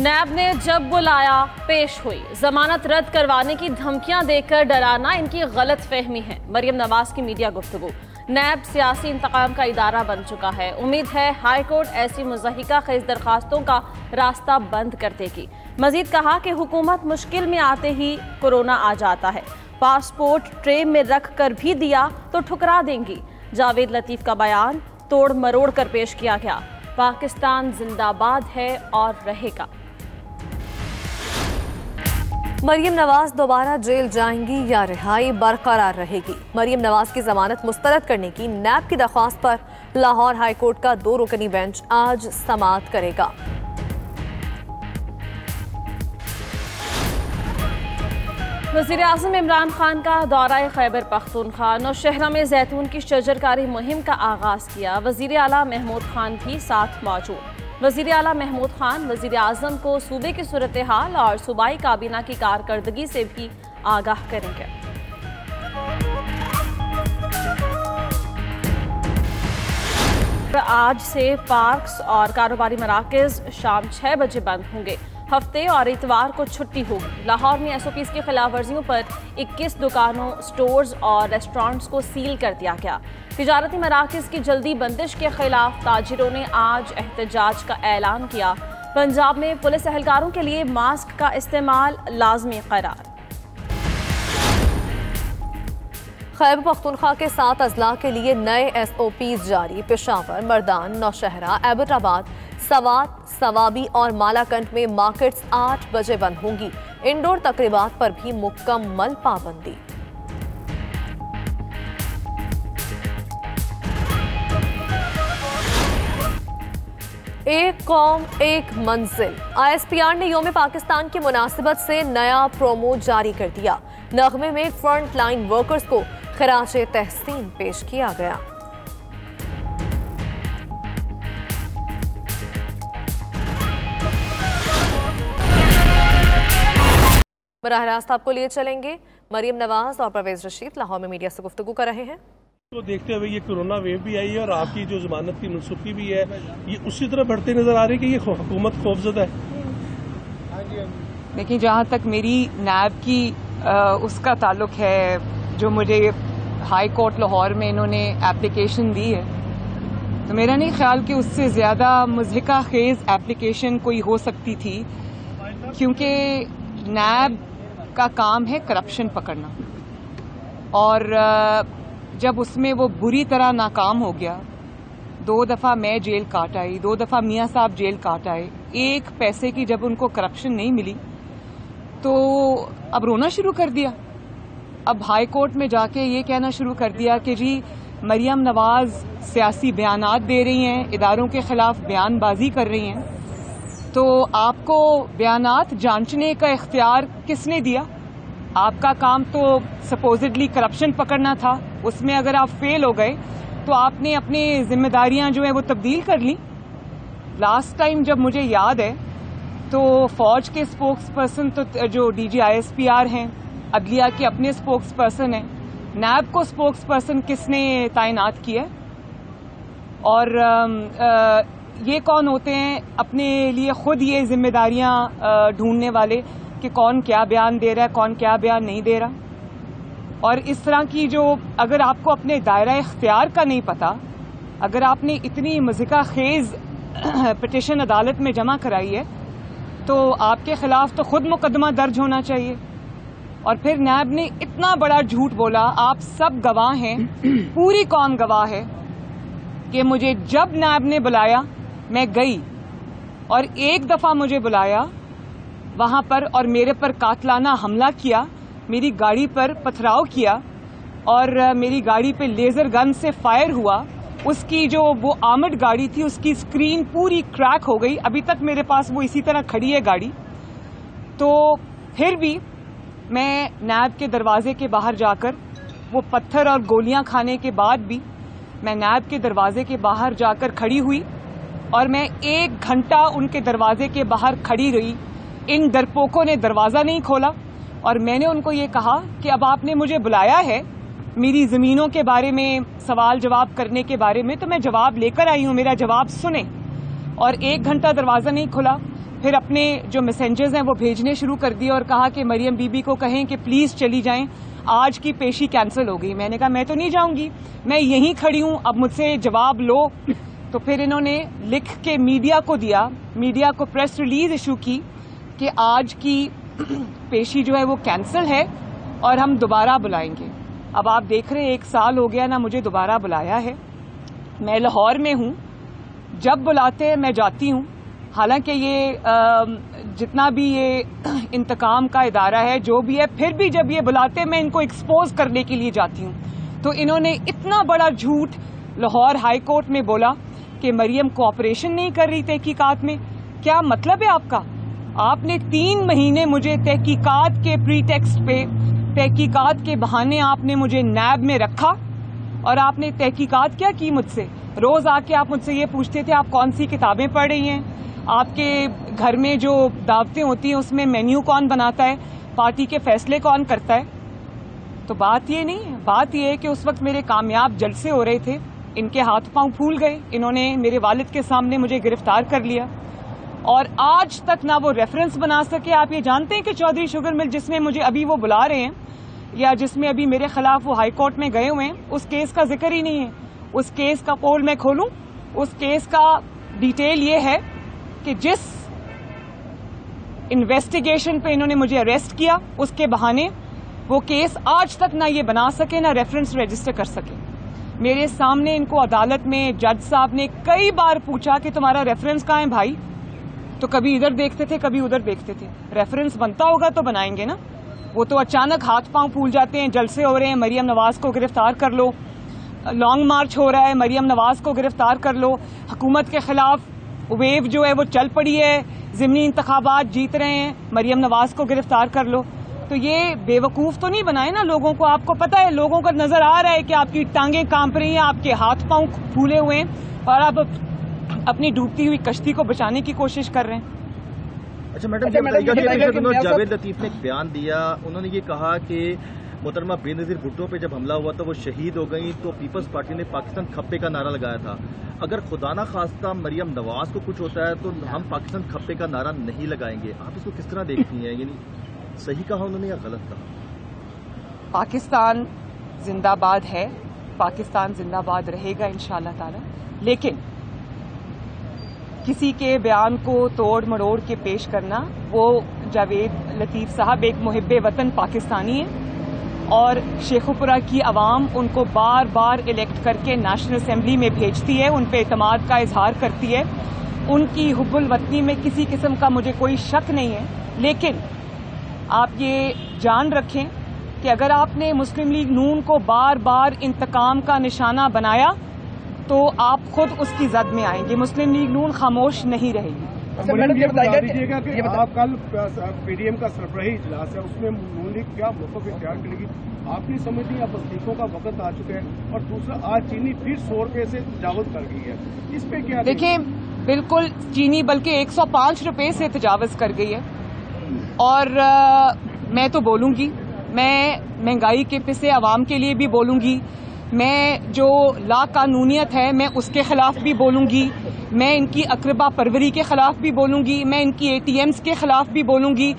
नैब ने जब बुलाया पेश हुई। जमानत रद्द करवाने की धमकियां देकर डराना इनकी गलत फहमी है। मरियम नवाज की मीडिया गुफ्तगू। नैब सियासी इंतकाम का इदारा बन चुका है। उम्मीद है हाई कोर्ट ऐसी मुज़हिका खेज दरखास्तों का रास्ता बंद कर देगी। मजीद कहा कि हुकूमत मुश्किल में आते ही कोरोना आ जाता है। पासपोर्ट ट्रे में रख कर भी दिया तो ठुकरा देंगी। जावेद लतीफ का बयान तोड़ मरोड़ कर पेश किया गया। पाकिस्तान जिंदाबाद है और रहेगा। मरियम नवाज दोबारा जेल जाएंगी या रिहाई बरकरार रहेगी? मरियम नवाज की जमानत मुस्तरद करने की नैब की दरख्वास्त पर लाहौर हाई कोर्ट का 2 रुकनी बेंच आज समाअत करेगा। वज़ीर आज़म इमरान खान का दौरा खैबर पख्तूनख्वा। नौशहरा में जैतून की शजरकारी मुहिम का आगाज किया। वज़ीर आला महमूद खान भी साथ मौजूद। वज़ीर आला महमूद खान वज़ीर आज़म को सूबे की सूरत हाल और सूबाई काबीना की कारकर्दगी से भी आगाह करेंगे। आज से पार्क्स और कारोबारी मराकज़ शाम 6 बजे बंद होंगे। हफ्ते और इतवार को छुट्टी होगी। लाहौर में SOPs की खिलाफ वर्जियों पर 21 दुकानों, स्टोर्स और रेस्टोरेंट्स को सील कर दिया गया। तिजारती मराकज़ की जल्दी बंदिश के खिलाफ ताजिरों ने आज एहतजाज का ऐलान किया। पंजाब में पुलिस एहलकारों के लिए मास्क का इस्तेमाल लाजमी करार। खैबर पख्तूनख्वा के 7 अजला के लिए नए SOPs जारी। पेशावर, मर्दान, नौशहरा, एबटाबाद, सवात, सवाबी और मालाकंड में मार्केट्स 8 बजे बंद होंगी। इंडोर तकरीबात पर भी मुकम्मल पाबंदी। एक कौम एक मंजिल। ISPR ने योम पाकिस्तान की मुनासिबत से नया प्रोमो जारी कर दिया। नगमे में फ्रंट लाइन वर्कर्स को खराजे तहसीन पेश किया गया। बराह रास्त आपको लिए चलेंगे। मरियम नवाज और परवेज रशीद लाहौर में मीडिया से गुफ्तगू कर रहे हैं। तो देखते हुए ये कोरोना वेव भी आई है और आपकी जो जमानत की मनसूखी भी है, ये उसी तरह बढ़ते नजर आ रही है कि ये हुकूमत खौफजदा है। देखिए, जहाँ तक मेरी नैब की उसका ताल्लुक है, जो मुझे हाई कोर्ट लाहौर में इन्होंने एप्लीकेशन दी है, तो मेरा नहीं ख्याल कि उससे ज़्यादा मुज़हिका खेज एप्लीकेशन कोई हो सकती थी, क्योंकि नैब का काम है करप्शन पकड़ना। और जब उसमें वो बुरी तरह नाकाम हो गया, 2 दफ़ा मैं जेल काट आई, 2 दफ़ा मियाँ साहब जेल काट आए, 1 पैसे की जब उनको करप्शन नहीं मिली तो अब रोना शुरू कर दिया। अब हाई कोर्ट में जाके ये कहना शुरू कर दिया कि जी मरियम नवाज सियासी बयानात दे रही हैं, इदारों के खिलाफ बयानबाजी कर रही हैं। तो आपको बयानात जांचने का इख्तियार किसने दिया? आपका काम तो सपोजिडली करप्शन पकड़ना था। उसमें अगर आप फेल हो गए तो आपने अपनी जिम्मेदारियां जो है वो तब्दील कर ली। लास्ट टाइम जब मुझे याद है तो फौज के स्पोक्स पर्सन तो जो DG ISPR हैं, अदलिया के अपने स्पोक्स पर्सन हैं, नैब को स्पोक्स पर्सन किसने तैनात किया? और ये कौन होते हैं अपने लिए खुद ये जिम्मेदारियां ढूंढने वाले कि कौन क्या बयान दे रहा है, कौन क्या बयान नहीं दे रहा? और इस तरह की जो, अगर आपको अपने दायरा इख्तियार का नहीं पता, अगर आपने इतनी मुज़हिका खेज पिटीशन अदालत में जमा कराई है तो आपके खिलाफ तो खुद मुकदमा दर्ज होना चाहिए। और फिर नैब ने इतना बड़ा झूठ बोला, आप सब गवाह हैं, पूरी कौम गवाह है कि मुझे जब नैब ने बुलाया मैं गई, और 1 दफ़ा मुझे बुलाया वहां पर और मेरे पर कातलाना हमला किया, मेरी गाड़ी पर पथराव किया और मेरी गाड़ी पे लेजर गन से फायर हुआ। उसकी जो वो आर्मर्ड गाड़ी थी उसकी स्क्रीन पूरी क्रैक हो गई। अभी तक मेरे पास वो इसी तरह खड़ी है गाड़ी। तो फिर भी मैं नैब के दरवाजे के बाहर जाकर, वो पत्थर और गोलियां खाने के बाद भी मैं नैब के दरवाजे के बाहर जाकर खड़ी हुई और मैं 1 घंटा उनके दरवाजे के बाहर खड़ी रही। इन डरपोकों ने दरवाजा नहीं खोला और मैंने उनको ये कहा कि अब आपने मुझे बुलाया है मेरी जमीनों के बारे में सवाल जवाब करने के बारे में, तो मैं जवाब लेकर आई हूं, मेरा जवाब सुने। और 1 घंटा दरवाजा नहीं खुला। پھر اپنے جو میسنجرز ہیں وہ بھیجنے شروع کر دیے اور کہا کہ مریم بی بی کو کہیں کہ پلیز چلی جائیں، آج کی پیشی کینسل ہو گئی. میں نے کہا میں تو نہیں جاؤں گی، میں یہیں کھڑی ہوں، اب مجھ سے جواب لو. تو پھر انہوں نے لکھ کے میڈیا کو دیا، میڈیا کو پریس ریلیز ایشو کی کہ آج کی پیشی جو ہے وہ کینسل ہے اور ہم دوبارہ بلائیں گے. اب آپ دیکھ رہے ہیں 1 سال ہو گیا نا مجھے دوبارہ بلایا ہے. میں لاہور میں ہوں، جب بلاتے ہیں میں جاتی ہوں. حالانکہ یہ جتنا بھی یہ انتقام کا ادارہ ہے جو بھی ہے، پھر بھی جب یہ بلاتے میں ان کو ایکسپوز کرنے کے لیے جاتی ہوں. تو انہوں نے اتنا بڑا جھوٹ لاہور ہائی کورٹ میں بولا کہ مریم کوآپریشن نہیں کر رہی تحقیقات میں. کیا مطلب ہے آپ کا؟ آپ نے 3 مہینے مجھے تحقیقات کے پری ٹیکسٹ پہ، تحقیقات کے بہانے آپ نے مجھے نیب میں رکھا اور آپ نے تحقیقات کیا کی مجھ سے؟ روز آ کے آپ مجھ سے یہ پوچھتے تھے آپ کون سی کتابیں پڑھ رہی ہیں، آپ کے گھر میں جو دعوتیں ہوتی ہیں اس میں مینیو کون بناتا ہے، پارٹی کے فیصلے کون کرتا ہے. تو بات یہ نہیں ہے، بات یہ ہے کہ اس وقت میرے کامیاب جلسے ہو رہے تھے، ان کے ہاتھ پاؤں پھول گئے. انہوں نے میرے والد کے سامنے مجھے گرفتار کر لیا اور آج تک نہ وہ ریفرنس بنا سکے. آپ یہ جانتے ہیں کہ چودھری شوگر مل جس میں مجھے ابھی وہ بلا رہے ہیں یا جس میں ابھی میرے خلاف وہ ہائی کورٹ میں گئے ہوئے ہیں، اس کیس کا ذکر ہی نہیں ہے. اس کیس کا پول میں کھولوں، اس کیس کا ڈیٹیل یہ ہے کہ جس انویسٹیگیشن پہ انہوں نے مجھے اریسٹ کیا اس کے بہانے وہ کیس آج تک نہ یہ بنا سکے نہ ریفرنس رجسٹر کر سکے. میرے سامنے ان کو عدالت میں جج صاحب نے کئی بار پوچھا کہ تمہارا ریفرنس کہاں ہے بھائی؟ تو کبھی ادھر دیکھتے تھے کبھی ادھر دیکھتے تھے. ریفرنس بنتا ہوگا تو بنائیں گے نا. وہ تو اچانک ہاتھ پاؤں پھول جاتے ہیں، جلسے ہو رہے ہیں مریم نواز کو گرفتار کر لو، لانگ مارچ ہو رہا ہے مریم نواز کو گرفتار کر لو، حکومت کے خلاف ویو جو ہے وہ چل پڑی ہے، ضمنی انتخابات جیت رہے ہیں مریم نواز کو گرفتار کر لو. تو یہ بے وقوف تو نہیں بنائے نا لوگوں کو. آپ کو پتا ہے، لوگوں کو نظر آ رہا ہے کہ آپ کی ٹانگیں کانپ رہی ہیں، آپ کے ہاتھ پاؤں پھولے ہوئے ہیں اور آپ اپنی ڈوبتی ہوئی کشتی کو بچانے کی کوشش کر رہے ہیں. اچھا میڈم، جاوید لطیف نے ایک بیان دیا، انہوں نے یہ کہا کہ محترمہ بے نظیر بھٹو پہ جب حملہ ہوا تھا وہ شہید ہو گئی تو پیپلز پارٹی نے پاکستان کھپے کا نعرہ لگایا تھا. اگر خدا نہ خواستہ مریم نواز کو کچھ ہوتا ہے تو ہم پاکستان کھپے کا نعرہ نہیں لگائیں گے. آپ اس کو کس طرح دیکھتی ہیں؟ یعنی صحیح کہا انہوں نے یا غلط کہا؟ پاکستان زندہ باد ہے، پاکستان زندہ باد رہے گا انشاءاللہ تعالی. لیکن کسی کے بیان کو توڑ مروڑ کے پیش کرنا، وہ جاوید لطیف صاحب ایک محب وطن پاکستانی ہیں اور شیخوپورہ کی عوام ان کو بار بار الیکٹ کر کے نیشنل اسمبلی میں بھیجتی ہے، ان پہ اعتماد کا اظہار کرتی ہے. ان کی حب الوطنی میں کسی قسم کا مجھے کوئی شک نہیں ہے. لیکن آپ یہ جان رکھیں کہ اگر آپ نے مسلم لیگ نون کو بار بار انتقام کا نشانہ بنایا تو آپ خود اس کی زد میں آئیں گے. مسلم لیگ نون خاموش نہیں رہے گی. یہ بتا دیجیے گا کہ آپ کل پی ڈی ایم کا سربراہی اجلاس ہے، اس میں نون لیگ کیا موقف اختیار کرے گی؟ آپ نہیں سمجھتی اب تصدیقوں کا وقت آ چکا ہے؟ اور دوسرا، آج چینی پھر 100 روپے سے تجاوز کر گئی ہے، اس پہ کیا دیکھیں؟ بالکل چینی بلکہ 105 روپے سے تجاوز کر گئی ہے. اور میں تو بولوں گی، میں مہنگائی کے پسے عوام کے لیے بھی بولوں گی، میں جو لا قانونیت ہے میں اس کے خلاف بھی بولوں گی، میں ان کی اقربا پروری کے خلاف بھی بولوں گی، میں ان کی ATMs کے خلاف بھی بولوں گی.